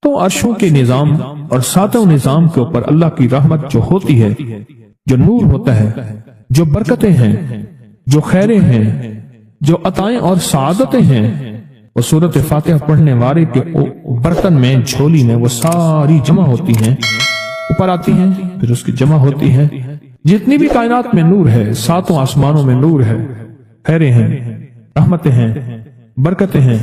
تو عرشوں کے نظام اور ساتوں نظام کے اوپر اللہ کی رحمت جو ہوتی ہے، جو نور ہوتا ہے، جو برکتیں ہیں، جو خیریں ہیں، جو عطائیں اور سعادتیں ہیں، وہ سورۃ فاتحہ پڑھنے والے کے برتن میں، جھولی میں وہ ساری جمع ہوتی ہیں، اوپر آتی ہیں، پھر اس کی جمع ہوتی ہیں۔ جتنی بھی کائنات میں نور ہے، ساتوں آسمانوں میں نور ہے، خیریں ہیں، رحمتیں ہیں، برکتیں ہیں،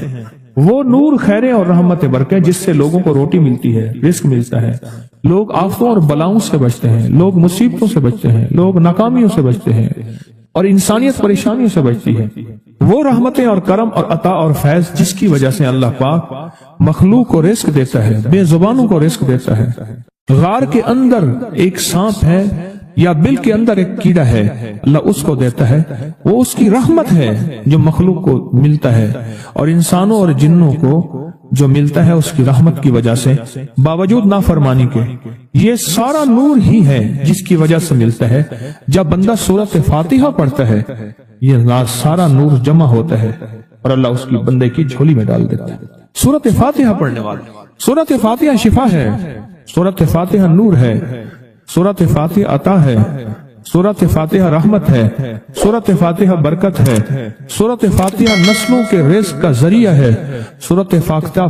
وہ نور، خیریں اور رحمت برکتیں جس سے لوگوں کو روٹی ملتی ہے، رزق ملتا ہے، لوگ آفتوں اور بلاؤں سے بچتے ہیں، لوگ مصیبتوں سے بچتے ہیں، لوگ ناکامیوں سے بچتے ہیں، اور انسانیت پریشانیوں سے بچتی ہے۔ وہ رحمتیں اور کرم اور عطا اور فیض جس کی وجہ سے اللہ پاک مخلوق کو رزق دیتا ہے، بے زبانوں کو رزق دیتا ہے۔ غار کے اندر ایک سانپ ہے یا بل کے اندر ایک کیڑا ہے، اللہ اس کو دیتا ہے، وہ اس کی رحمت ہے جو مخلوق کو ملتا ہے، اور انسانوں اور جنوں کو جو ملتا ہے اس کی رحمت کی وجہ سے، باوجود نافرمانی کے۔ یہ سارا نور ہی ہے جس کی وجہ سے ملتا ہے۔ جب بندہ سورۃ فاتحہ پڑھتا ہے، یہ سارا نور جمع ہوتا ہے اور اللہ اس کی بندے کی جھولی میں ڈال دیتا ہے۔ سورۃ فاتحہ پڑھنے والے، سورۃ فاتحہ شفا ہے، سورۃ فاتحہ نور ہے، سورۃ فاتحہ عطا ہے، سورۃ فاتحہ رحمت ہے، سورۃ فاتحہ برکت ہے، سورۃ فاتحہ نسلوں کے رزق کا ذریعہ ہے، سورۃ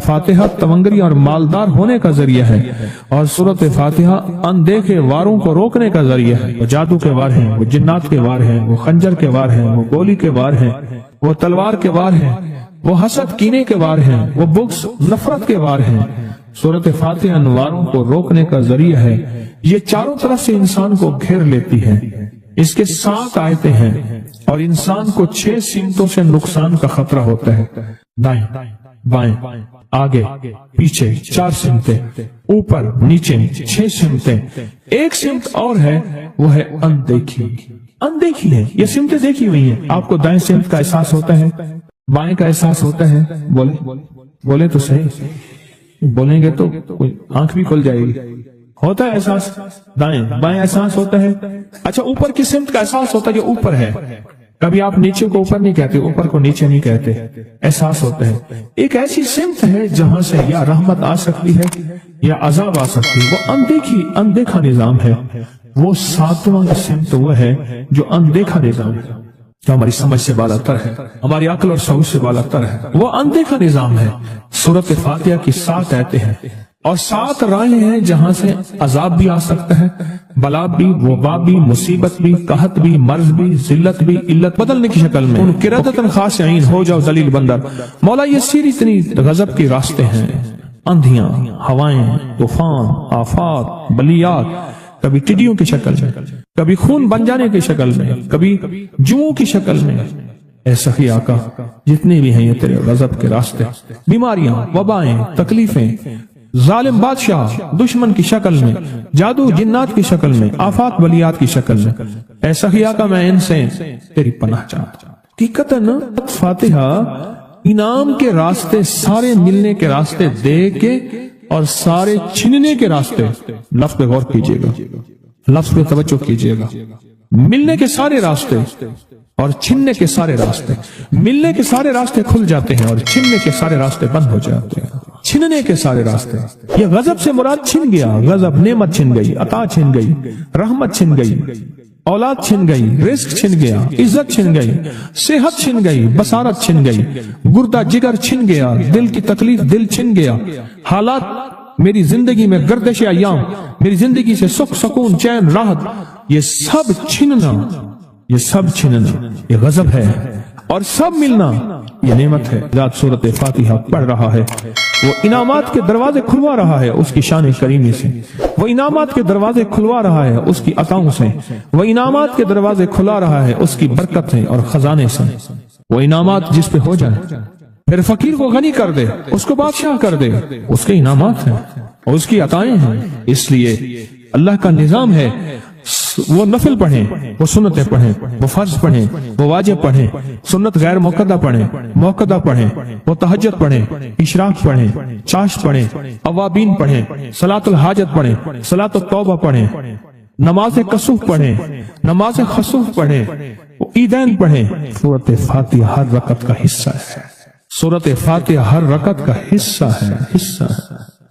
فاتحہ تونگری اور مالدار ہونے کا ذریعہ ہے، اور سورۃ فاتحہ اندیکھے واروں کو روکنے کا ذریعہ ہے۔ وہ جادو کے وار ہیں، وہ جنات کے وار ہیں، وہ خنجر کے وار ہیں، وہ گولی کے وار ہیں، وہ تلوار کے وار ہیں، وہ حسد کینے کے وار ہیں، وہ بغض نفرت کے وار ہیں۔ سورۃ فاتحہ انواروں کو روکنے کا ذریعہ ہے۔ یہ چاروں طرف سے انسان کو گھیر لیتی ہے۔ اس کے 7 آیتیں ہیں اور انسان کو 6 سمتوں سے نقصان کا خطرہ ہوتا ہے۔ دائیں، بائیں، آگے، پیچھے 4 سمتیں، اوپر نیچے 6 سمتیں۔ ایک سمت اور ہے، وہ ہے اندیکھی۔ اندیکھی ہے، یہ سمتیں دیکھی ہوئی ہیں۔ آپ کو دائیں سمت کا احساس ہوتا ہے، بائیں کا احساس ہوتا ہے، بولے تو صحیح، بولیں گے تو آنکھ بھی کھل جائے گی۔ ہوتا ہے احساس، دائیں بائیں احساس ہوتا ہے۔ اچھا، اوپر کی سمت کا احساس ہوتا ہے، جو اوپر ہے۔ کبھی آپ نیچے کو اوپر نہیں کہتے، اوپر کو نیچے نہیں کہتے، احساس ہوتا ہے۔ ایک ایسی سمت ہے جہاں سے یا رحمت آ سکتی ہے یا عذاب آ سکتی ہے، وہ اندیکھا نظام ہے۔ وہ 7واں سمت وہ ہے جو اندیکھا نظام ہے، جو ہماری سمجھ سے بالا تر ہے، ہماری عقل اور شعور سے بالا تر ہے۔ وہ اندیکھا نظام ہے۔ سورۃ فاتحہ کی 7 آیتیں ہیں اور 7 راہیں ہیں جہاں سے عذاب بھی آ سکتا ہے، بلا بھی، وبا بھی، مصیبت بھی، قحط بھی، مرض بھی، ذلت بھی، علت بدلنے کی شکل میں۔ قردۃ خاسعین، ہو جاؤ ذلیل بندر۔ مولا یہ سیری اتنی غضب کے راستے ہیں، اندھیاں، ہوائیں، طوفان، آفات، بلیات، کبھی ٹڈیوں کی شکل میں، کبھی خون بن جانے کی شکل میں، کبھی جوؤں کی شکل میں۔ اے سخی آقا، جتنے بھی ہیں یہ تیرے غضب کے راستے، بیماریاں، وبائیں، تکلیفیں، ظالم بادشاہ دشمن کی شکل میں، جادو جنات کی شکل میں، آفات بلیات کی شکل میں، اے سخی آقا میں ان سے تیری پناہ چاہتا ہوں۔ حقیقتاً فاتحہ انعام کے راستے، سارے ملنے کے راستے دے کے اور سارے چھننے کے راستے، لفظ پہ غور کیجئے گا، لفظ پہ توجہ کیجئے گا۔ ملنے کے سارے راستے اور چھننے کے سارے راستے، ملنے کے سارے راستے کھل جاتے ہیں اور چھننے کے سارے راستے بند ہو جاتے ہیں۔ چھننے کے سارے راستے، یہ غضب سے مراد چھن گیا، غضب نعمت چھن گئی، عطا چھن گئی، رحمت چھن گئی، اولاد چھن گئی، رزق چھن گیا، عزت چھن گئی، صحت چھن گئی، بصارت چھن گئی، گردہ جگر چھن گیا، دل کی تکلیف دل چھن گیا، حالات میری زندگی میں، گردش ایام میری زندگی سے، سکھ سکون چین راحت، یہ سب چھننا، یہ سب چھننا یہ غضب ہے، اور سب ملنا یہ نعمت ہے۔ ذات سورۃ فاتحہ پڑھ رہا ہے، وہ انعامات کے دروازے کھلوا رہا ہے اس کی شان کریمی سے، وہ انعامات کے دروازے کھلوا رہا ہے اس کی عطاؤں سے، وہ انعامات کے دروازے کھلا رہا ہے اس کی برکت سے اور خزانے سے۔ وہ انعامات جس پہ ہو جائیں، پھر فقیر کو غنی کر دے، اس کو بادشاہ کر دے، اس کے انعامات ہیں اور اس کی عطائیں ہیں۔ اس لیے اللہ کا نظام ہے، وہ نفل پڑھیں، وہ سنتیں پڑھیں، وہ فرض پڑھیں، وہ واجب پڑھیں، سنت غیر موقدہ پڑھیں، موقدہ پڑھیں، وہ تہجد پڑھیں، اشراق پڑھیں، چاشت پڑھیں، اوابین پڑھیں، صلاۃ الحاجت پڑھیں، صلاۃ التوبہ پڑھیں، نماز کسوف پڑھیں، نماز خسوف پڑھیں، عیدین پڑھیں۔ سورۃ فاتحہ ہر رکعت کا حصہ ہے، سورۃ فاتحہ ہر رکعت کا حصہ ہے،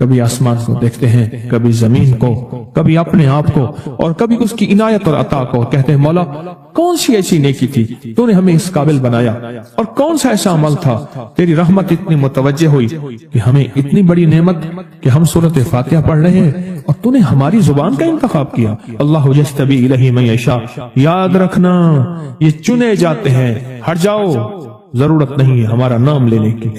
کبھی آسمان کو دیکھتے ہیں، کبھی زمین کو، کبھی اپنے آپ کو، اور کبھی اس کی عنایت اور عطا کو. کہتے ہیں مولا کون سی ایسی نیکی تھی تو نے ہمیں اس قابل بنایا، اور کون سا ایسا عمل تھا تیری رحمت اتنی متوجہ ہوئی کہ ہمیں اتنی بڑی نعمت کہ ہم سورۃ فاتحہ پڑھ رہے ہیں اور تو نے ہماری زبان کا انتخاب کیا. اللہ یجتبی الیہ من یشاء. یاد رکھنا یہ چنے جاتے ہیں، ہٹ جاؤ، ضرورت نہیں ہے ہمارا نام لینے کی.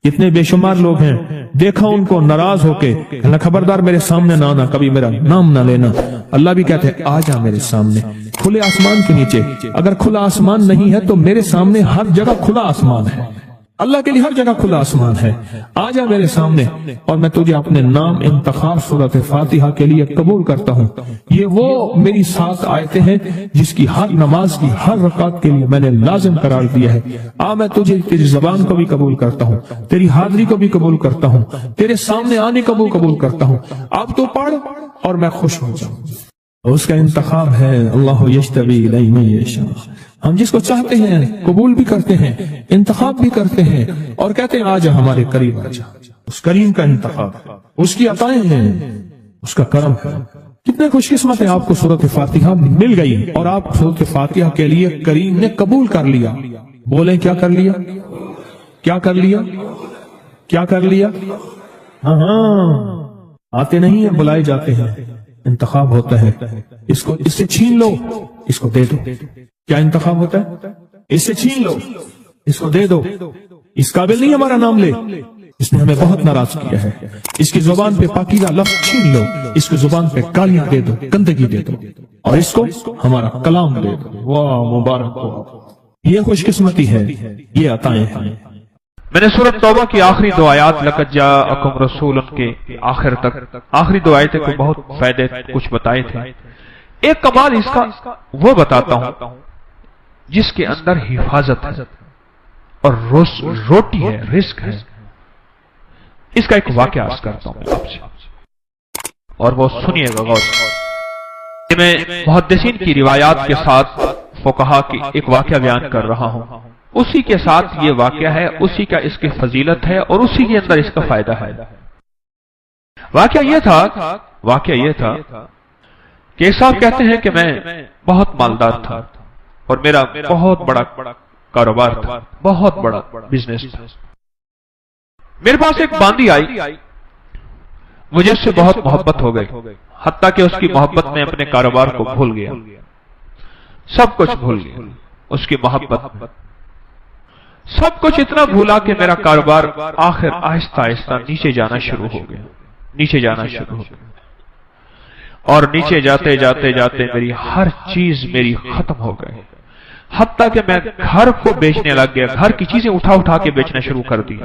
کتنے بے شمار لوگ ہیں، دیکھا ان کو ناراض ہو کے کہنا خبردار میرے سامنے نہ آنا، کبھی میرا نام نہ لینا. اللہ بھی کہتے ہیں آ جا میرے سامنے کھلے آسمان کے نیچے. اگر کھلا آسمان نہیں ہے تو میرے سامنے ہر جگہ کھلا آسمان ہے. اللہ کے لیے ہر جگہ کھلا آسمان ہے. آ جا میرے سامنے اور میں تجھے اپنے نام انتخاب سورۃ فاتحہ کے لیے قبول کرتا ہوں. یہ وہ میری 7 آیتیں ہیں جس کی ہر نماز کی ہر رکعت کے لیے میں نے لازم قرار دیا ہے. میں تجھے تیری زبان کو بھی قبول کرتا ہوں، تیری حاضری کو بھی قبول کرتا ہوں، تیرے سامنے آنے کو بھی قبول کرتا ہوں. اب تو پڑھ اور میں خوش ہو جاؤں. اس کا انتخاب ہے اللہ یجتبی الیہ من یشاء. ہم جس کو چاہتے ہیں قبول بھی کرتے ہیں، انتخاب بھی کرتے ہیں اور کہتے ہیں آجا ہمارے قریب آجا. اس کریم کا انتخاب، اس کی عطائیں ہیں، اس کا کرم ہے. کتنے خوش قسمت ہیں آپ کو سورۃ فاتحہ مل گئی اور آپ سورۃ فاتحہ کے لیے کریم نے قبول کر لیا. بولیں کیا کر لیا؟ کیا کر لیا؟ کیا کر لیا؟ ہاں آتے نہیں ہیں، بلائے جاتے ہیں. انتخاب ہوتا ہے، اس کو اس سے چھین لو، اس کو دے دو. کیا انتخاب ہوتا ہے؟ اس سے چھین لو، اس کو دے دو. اس قابل نہیں ہمارا نام لے، اس نے ہمیں بہت ناراض کیا ہے. اس کی زبان پہ پاکیزہ لفظ چھین لو، اس کی زبان پہ گالیاں دے دو، گندگی دے دو، اور اس کو ہمارا کلام دے دو. واہ مبارک ہو. یہ خوش قسمتی ہے، یہ عطائیں ہیں. میں نے سورۃ توبہ کی آخری 2 آیات لقد جاءکم رسول کے آخر تک، آخری 2 آیتیں کو بہت فائدے کچھ بتائے تھے. ایک کمال اس کا وہ بتاتا ہوں جس کے اندر حفاظت ہے اور روٹی ہے، رزق ہے. اس کا ایک واقعہ عرض کرتا ہوں آپ سے اور وہ سنیے گا غور سے. میں محدثین کی روایات کے ساتھ فقہا کی ایک واقعہ بیان کر رہا ہوں. اسی کے ساتھ یہ واقعہ ہے، اسی کا اس کی فضیلت ہے اور اسی کے اندر اس کا فائدہ ہے. واقعہ یہ تھا کہ ایک صاحب کہتے ہیں کہ میں بہت مالدار تھا اور میرا بہت بڑا کاروبار تھا، بہت بڑا بزنس تھا. میرے پاس ایک باندی آئی، مجھے اس سے بہت محبت ہو گئی، حتیٰ کہ اس کی محبت میں اپنے کاروبار کو بھول گیا، سب کچھ بھول گیا. اس کی محبت سب کچھ اتنا بھولا کہ میرا کاروبار آخر آہستہ آہستہ نیچے جانا شروع ہو گیا، نیچے جانا شروع ہو گیا. اور نیچے جاتے جاتے جاتے میری ہر چیز میری ختم ہو گئی، حتیٰ کہ میں گھر کو بیچنے لگ گیا، گھر کی چیزیں اٹھا اٹھا کے بیچنا شروع کر دی.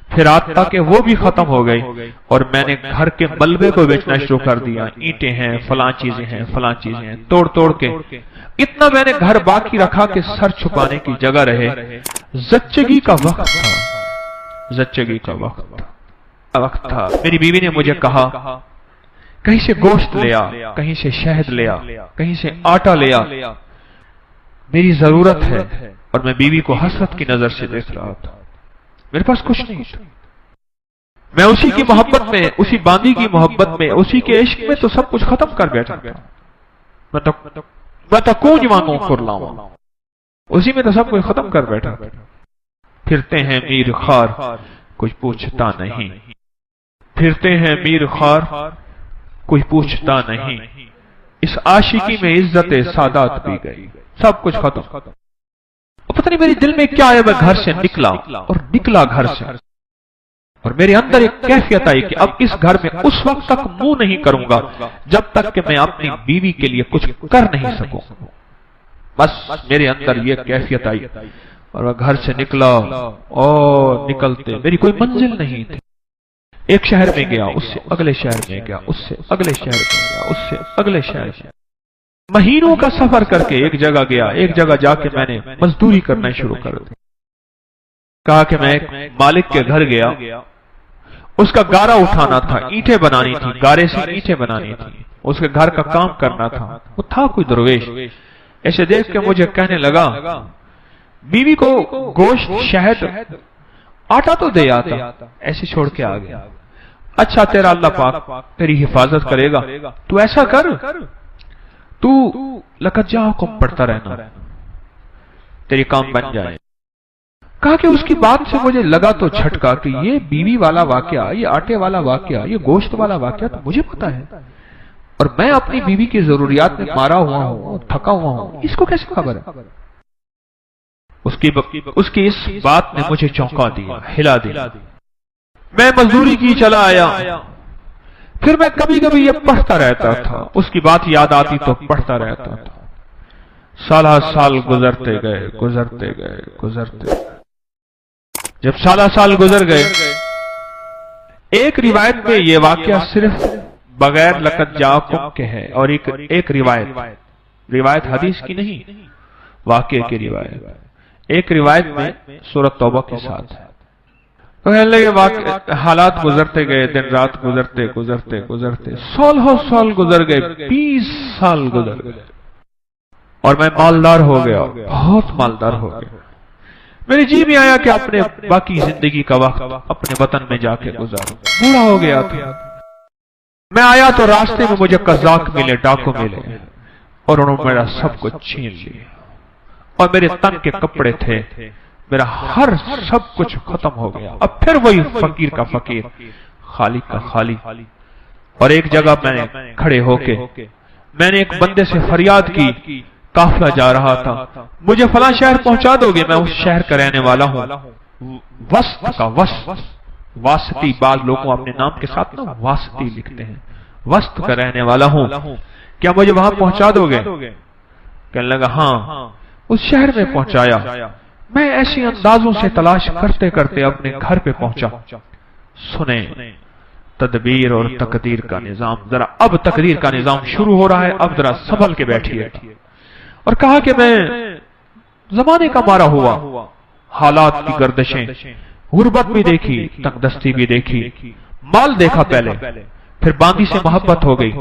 پھر حتیٰ کہ وہ بھی ختم ہو گئی اور میں نے گھر کے ملبے کو بیچنا شروع کر دیا. اینٹیں ہیں، فلاں چیزیں ہیں، فلاں چیزیں ہیں، توڑ توڑ کے اتنا میں نے گھر باقی رکھا کہ سر چھپانے کی جگہ رہے. زچگی کا وقت تھا، زچگی کا وقت تھا. میری بیوی نے مجھے کہا کہیں سے گوشت لیا، کہیں سے شہد لیا، کہیں سے آٹا لیا، میری ضرورت ہے. اور میں بیوی کو حسرت کی نظر سے دیکھ رہا تھا. میرے پاس کچھ نہیں تھا. میں اسی کی محبت میں، اسی باندی کی محبت میں، اسی کے عشق میں تو سب کچھ ختم کر بیٹھا تھا. میں تو کون مانگوں کر لاؤں، اسی میں تو سب کچھ ختم کر بیٹھا. پھرتے ہیں میر خار کچھ پوچھتا نہیں، پھرتے ہیں میر خار کوئی پوچھتا نہیں. اس عاشقی میں عزت سادات بھی گئی، سب کچھ ختم. پتہ نہیں میرے دل میں کیا ہے، میں گھر سے نکلا اور نکلا گھر سے، اور میرے اندر ایک کیفیت آئی کہ اب اس گھر میں اس وقت تک منہ نہیں کروں گا جب تک کہ میں اپنی بیوی کے لیے کچھ کر نہیں سکوں. بس میرے اندر یہ کیفیت آئی اور میں گھر سے نکلا اور نکلتے میری کوئی منزل نہیں تھی. ایک شہر میں گیا، اس سے اگلے شہر میں گیا، اس سے اگلے شہر میں گیا، اس سے اگلے شہر میں. مہینوں کا سفر کر کے ایک جگہ گیا. ایک جگہ جا کے میں نے مزدوری کرنا شروع کر دی. کہا کہ میں ایک مالک کے گھر گیا، اس کا گارا اٹھانا تھا، اینٹیں بنانی تھی، گارے سے اینٹیں بنانی تھی، اس کے گھر کا کام کرنا تھا. وہ تھا کوئی درویش، ایسے دیکھ کے مجھے کہنے لگا بیوی کو گوشت، شہد، آٹا تو دے آتا، ایسے چھوڑ کے آ گیا. اچھا تیرا اللہ پاک تیری حفاظت کرے گا، تو ایسا کر، تو لقد جاءکم پڑھتا رہنا، تیری کام بن جائے۔ کہا کہ اس کی بات سے مجھے لگا تو جھٹکا کہ یہ بیوی والا واقعہ، یہ آٹے والا واقعہ، یہ گوشت والا واقعہ تو مجھے پتا ہے، اور میں اپنی بیوی کی ضروریات میں مارا ہوا ہوں، تھکا ہوا ہوں، اس کو کیسے خبر ہے؟ اس کی اس بات نے مجھے چونکا دیا، ہلا دیا۔ میں مزدوری کی چلا آیا، پھر میں کبھی کبھی یہ پڑھتا رہتا تھا، اس کی بات یاد آتی تو پڑھتا رہتا تھا۔ سالہ سال گزرتے گئے گزرتے گئے گزرتے گئے، جب سالہ سال گزر گئے، ایک روایت میں یہ واقعہ صرف بغیر لقد جاءکم کے ہے، اور ایک روایت حدیث کی نہیں، واقعے کی روایت، ایک روایت میں سورۃ توبہ کے ساتھ ہے۔ تو حالات گزرتے گئے، دن رات گزرتے گزرتے گزرتے سال گزر گئے، 20 سال گزر گئے، اور میں مالدار ہو گیا، بہت مالدار ہو گیا۔ میری جی میں آیا کہ اپنے باقی زندگی کا وقت اپنے وطن میں جا کے گزاروں، بوڑھا ہو گیا تھا۔ میں آیا تو راستے میں مجھے قزاق ملے، ڈاکو ملے، اور انہوں نے میرا سب کچھ چھین لیا، اور میرے تن کے کپڑے تھے، میرا ہر سب کچھ ختم ہو گیا۔ اب پھر وہی فقیر کا فقیر، خالق کا خالی۔ اور ایک جگہ میں نے کھڑے ہو کے میں نے ایک بندے سے فریاد کی، قافلہ جا رہا تھا، مجھے فلاں شہر پہنچا دو گے؟ میں اس شہر کا رہنے والا ہوں، وسط کا، واسطی، بعض لوگوں اپنے نام کے ساتھ نا واسطی لکھتے ہیں، وسط کا رہنے والا ہوں، کیا مجھے وہاں پہنچا دو گے؟ کہنے لگا ہاں۔ اس شہر میں پہنچایا، میں ایسی اندازوں سے تلاش کرتے کرتے اپنے گھر پہ پہنچا۔ سنیں تدبیر اور تقدیر کا نظام، ذرا اب تقدیر کا نظام شروع ہو رہا ہے، اب ذرا سنبھل کے بیٹھیے۔ اور کہا کہ میں زمانے کا مارا ہوا، حالات کی گردشیں، غربت بھی دیکھی، تنگ دستی بھی دیکھی، مال دیکھا پہلے، پھر باندی سے محبت ہو گئی،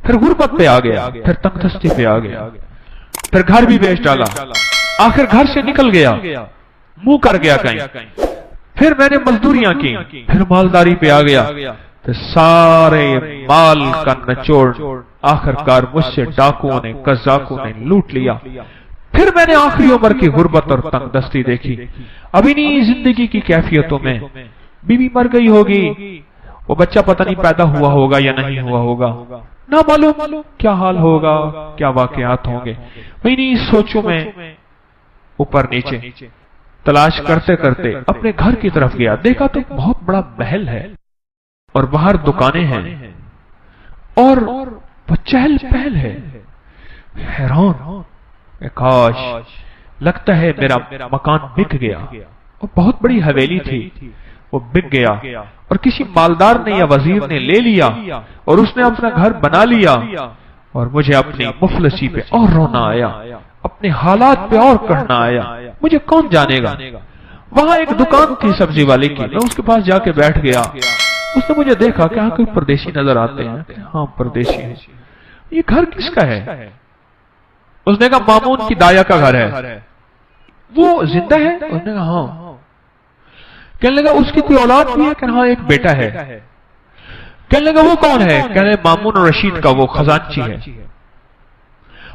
پھر غربت پہ آ گیا، پھر تنگ دستی پہ آ گیا، پھر گھر بھی بیچ ڈالا، آخر گھر سے نکل گیا، منہ کر گیا کہیں، پھر میں نے مزدوریاں کی، پھر مالداری پہ آ گیا، پھر سارے مال کا نچوڑ آخر کار مجھ سے ڈاکوؤں نے، قزاقوں نے لوٹ لیا۔ پھر میں نے آخری عمر کی غربت اور تنگ دستی دیکھی۔ ابھی نہیں زندگی کی کیفیتوں میں بیوی مر گئی ہوگی، وہ بچہ پتہ نہیں پیدا ہوا ہوگا یا نہیں ہوا ہوگا، نہ معلوم کیا حال ہوگا، کیا واقعات ہوں گے۔ میں نہیں سوچوں میں اوپر نیچے تلاش کرتے کرتے اپنے گھر کی طرف گیا، دیکھا تو بہت بڑا محل ہے، اور باہر دکانیں ہیں، اور چہل پہل ہے۔ حیران، کاش، لگتا ہے میرا مکان بک گیا، اور بہت بڑی حویلی تھی، وہ بک گیا، اور کسی مالدار نے یا وزیر نے لے لیا، اور اس نے اپنا گھر بنا لیا، اور مجھے اپنی مفلسی پہ اور رونا آیا، اپنے حالات پہ اور کہنا آیا، مجھے کون جانے گا۔ وہاں ایک دکان تھی سبزی والے کی، میں اس کے پاس جا کے بیٹھ گیا۔ اس نے مجھے دیکھا کہ ہاں کوئی پردیسی نظر آتے ہیں، ہاں پردیسی ہے، یہ گھر کس کا ہے؟ اس نے کہا مامون کی دایا کا گھر ہے، وہ زندہ ہے؟ اس نے کہا ہاں۔ کہنے لگا اس کی کوئی اولاد بھی ہے؟ کہ ہاں ایک بیٹا ہے۔ کہنے لگا وہ کون ہے؟ کہنے لگا مامون اور رشید کا وہ خزانچی ہے۔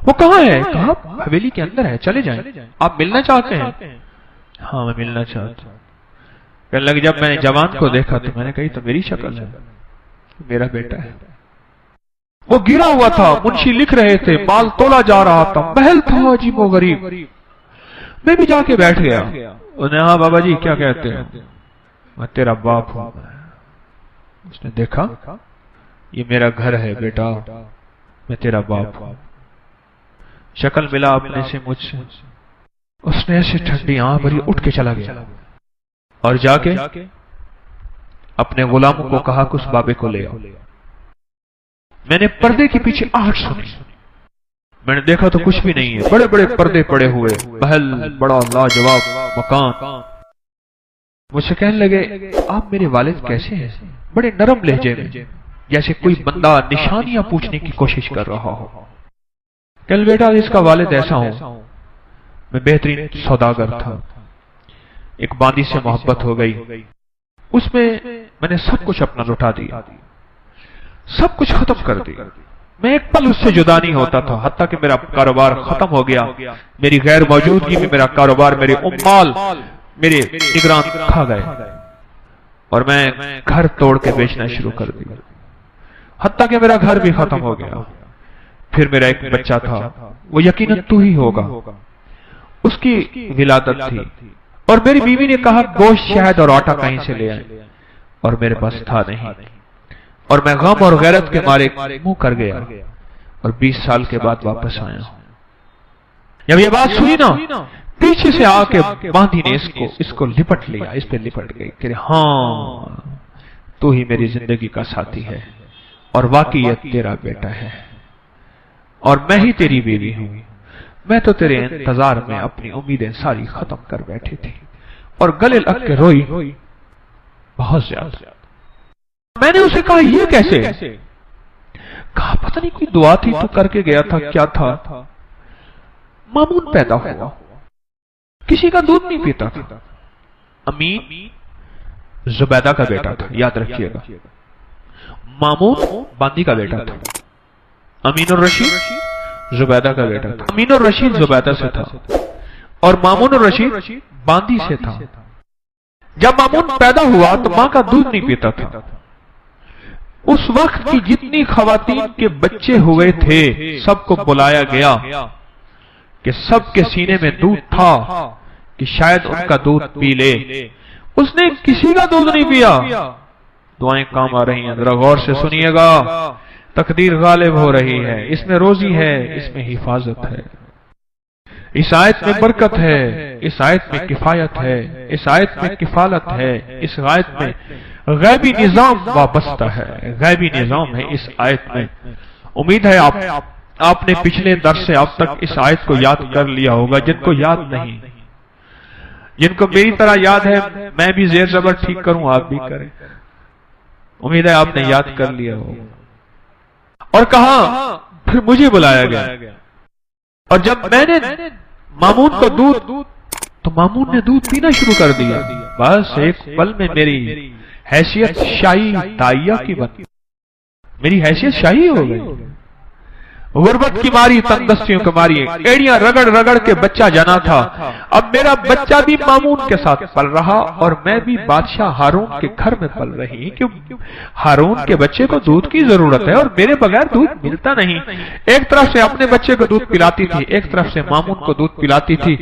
وہ کہاں ہے؟ کہا حویلی کے اندر ہے، چلے جائیں، آپ ملنا چاہتے ہیں؟ ہاں میں ملنا چاہتا ہوں۔ کہنے لگا جب میں نے جوان کو دیکھا تو میں نے کہی تو میری شکل ہے، میرا بیٹا ہے۔ وہ گرا ہوا تھا، منشی لکھ رہے تھے، مال تولا جا رہا تھا، محل تھا عجیب و غریب۔ میں بھی جا کے بیٹھ گیا۔ انہوں نے ہاں بابا جی کیا کہتے ہیں؟ میں تیرا باپ ہوں۔ اس نے دیکھا یہ میرا گھر ہے بیٹا، میں تیرا باپ ہوں۔ شکل ملا اپنے سے مجھ سے، اس نے ایسے ٹھنڈی آنکھ بھری اٹھ کے چلا گیا، اور جا کے اپنے غلاموں کو کہا کہ اس بابے کو لے آؤ۔ میں نے پردے کے پیچھے آہٹ سنی، میں نے دیکھا تو کچھ بھی نہیں ہے، بڑے بڑے پردے پڑے ہوئے، محل بڑا لاجواب مکان۔ مجھ سے کہنے لگے آپ میرے والد کیسے ہیں؟ بڑے نرم لہجے میں، جیسے کوئی بندہ نشانیاں پوچھنے کی کوشش کر رہا ہو۔ کہنے بیٹا اس کا والد ایسا ہوں، میں بہترین سوداگر تھا، ایک باندی سے محبت ہو گئی، اس میں میں نے سب کچھ اپنا لٹا دیا، سب کچھ ختم کر دیا. میں ایک پل اس سے جدا نہیں ہوتا تھا، حتیٰ کہ میرا کاروبار ختم ہو گیا. میری غیر موجودگی میں میرا کاروبار، میرے امال، میرے نگران کھا گئے، اور میں گھر توڑ کے بیچنا شروع کر دیا، حتیٰ کہ میرا گھر بھی ختم ہو گیا. پھر میرا ایک بچہ تھا، وہ یقیناً تو ہی ہوگا، اس کی ولادت تھی، اور میری بیوی نے کہا گوشت، شہد اور آٹا کہیں سے لے آئے، اور میرے پاس تھا نہیں، اور میں غم اور غیرت کے مارے منہ کر گیا، اور 20 سال کے بعد واپس آیا. جب یہ بات سنی نا، پیچھے سے آ کے باندھی نے اس کو لپٹ لیا، اس پہ لپٹ گئی کہ ہاں تو ہی میری زندگی کا ساتھی ہے، اور واقعی یہ تیرا بیٹا ہے، اور میں ہی تیری بیوی ہوں. میں تو تیرے انتظار میں اپنی امیدیں ساری ختم کر بیٹھی تھی، اور گلے لگ کے روئی بہت زیادہ. میں نے اسے کہا یہ کیسے؟ کہا پتہ نہیں کوئی دعا تھی تو کر کے گیا تھا، کیا تھا، مامون پیدا ہوا، کسی کا دودھ نہیں پیتا تھا. امین زبیدہ کا بیٹا تھا، یاد رکھیے گا. مامون باندی کا بیٹا تھا، امین الرشید زبیدہ کا بیٹا تھا. امین الرشید زبیدہ سے تھا، اور مامون الرشید باندی سے تھا. جب مامون پیدا ہوا تو ماں کا دودھ نہیں پیتا تھا. اس وقت کی جتنی خواتین کے بچے ہوئے تھے سب کو بلایا گیا کہ سب کے سینے میں دودھ تھا کہ شاید ان کا دودھ پی لے. اس نے کسی کا دودھ نہیں پیا. دعائیں کام آ رہی ہیں، ذرا غور سے سنیے گا. تقدیر غالب ہو رہی ہے، اس میں روزی ہے، اس میں حفاظت ہے، اس آیت میں برکت ہے، اس آیت میں کفایت ہے، اس آیت میں کفالت ہے، اس آیت میں غیبی نظام وابستہ ہے، غیبی نظام ہے اس آیت میں. امید ہے آپ نے پچھلے درس سے اب تک اس آیت کو یاد کر لیا ہوگا. جن کو یاد نہیں، جن کو میری طرح یاد ہے، میں بھی زیر زبر ٹھیک کروں، آپ بھی کریں. امید ہے آپ نے یاد کر لیا ہوگا. اور کہا پھر مجھے بلایا گیا، اور جب میں نے مامون کو دودھ، تو مامون نے دودھ پینا شروع کر دیا. بس ایک پل میں میری حیثیت شاہی دائیا کی بن، میری حیثیت شاہی ہو گئی. غربت کی ماری، تنگستیوں کی ماری، ایڑیاں رگڑ رگڑ کے بچہ جنا تھا. اب میرا بچہ بھی مامون کے ساتھ پل رہا، اور میں بھی بادشاہ ہارون کے گھر میں پل رہی، کہ ہارون کے بچے کو دودھ کی ضرورت ہے، اور میرے بغیر دودھ ملتا نہیں. ایک طرف سے اپنے بچے کو دودھ پلاتی تھی، ایک طرف سے مامون کو دودھ پلاتی تھی.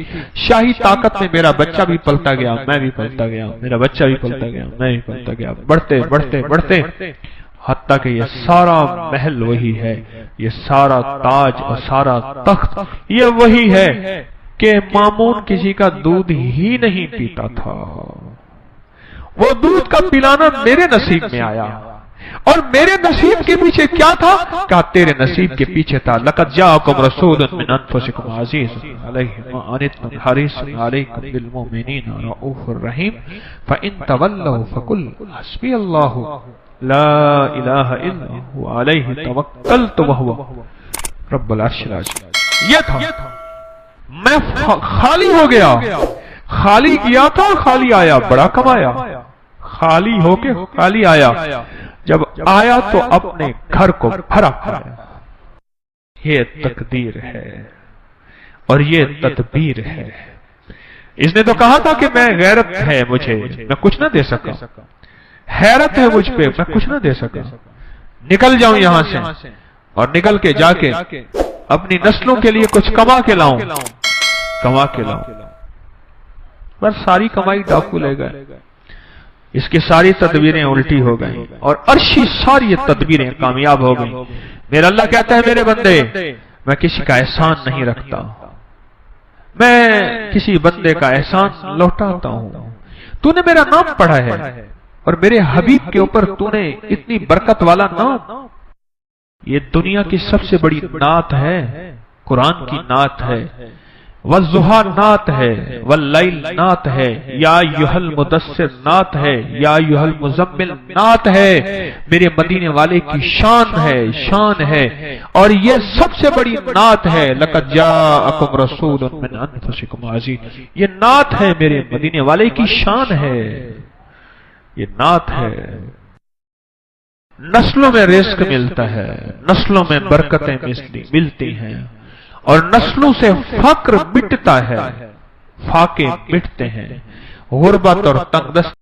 شاہی طاقت میں میرا بچہ بھی پلتا گیا، میں بھی پلتا گیا، میرا بچہ بھی پلتا گیا، میں بھی پلتا گیا. بڑھتے بڑھتے بڑھتے حتیٰ کہ یہ سارا محل وہی ہے، یہ سارا تاج اور سارا تخت یہ وہی ہے کہ مامون کسی کا دودھ ہی نہیں پیتا تھا. وہ دودھ کا پلانا میرے نصیب میں آیا، اور میرے نصیب کے پیچھے کیا تھا؟ کہا تیرے نصیب کے پیچھے تھا لقد جاءکم رسول من انفسکم عزیز علیہ ما عنتم حریص علیکم بالمؤمنین رؤوف الرحیم فإن تولوا فقل حسبی اللہ لا الہ الا هو علیہ توکلت وہو رب العرش العظیم. یہ تھا. میں خالی ہو گیا، خالی کیا تھا، خالی آیا، بڑا کمایا. خالی ہو کے خالی آیا، جب آیا تو اپنے گھر کو بھرا پایا. یہ تقدیر ہے اور یہ تدبیر ہے. اس نے تو کہا تھا کہ میں غیرت ہے مجھے، میں کچھ نہ دے سکا، حیرت ہے مجھ پہ، میں کچھ نہ دے سکا، نکل جاؤں یہاں سے، اور نکل کے جا کے اپنی نسلوں کے لیے کچھ کما کے لاؤں، کما کے لاؤں. پر ساری کمائی ڈاکو لے گئے. اس کی ساری تدبیریں الٹی ہو گئیں، اور عرشی ساری تدبیریں کامیاب ہو گئیں. میرا اللہ کہتا ہے میرے بندے، میں کسی کا احسان نہیں رکھتا، میں کسی بندے کا احسان لوٹاتا ہوں. تو نے میرا نام پڑھا ہے، اور میرے حبیب کے اوپر تو نے اتنی برکت والا نام. یہ دنیا کی سب سے بڑی نعت ہے، قرآن کی نعت ہے، والضحیٰ نعت ہے، واللیل نعت ہے، یا ایھا المدثر نعت ہے، یا ایھا المزمل نعت ہے. میرے مدینے والے کی شان ہے، شان ہے، اور یہ سب سے بڑی نعت ہے. لقد جاءکم رسول من انفسکم عزیز، یہ نعت ہے، میرے مدینے والے کی شان ہے. یہ نعت ہے۔ نسلوں میں رزق ملتا ہے، نسلوں میں برکتیں ملتی ہیں، اور نسلوں سے فقر مٹتا ہے، فاقے مٹتے ہیں، غربت اور تنگ دستی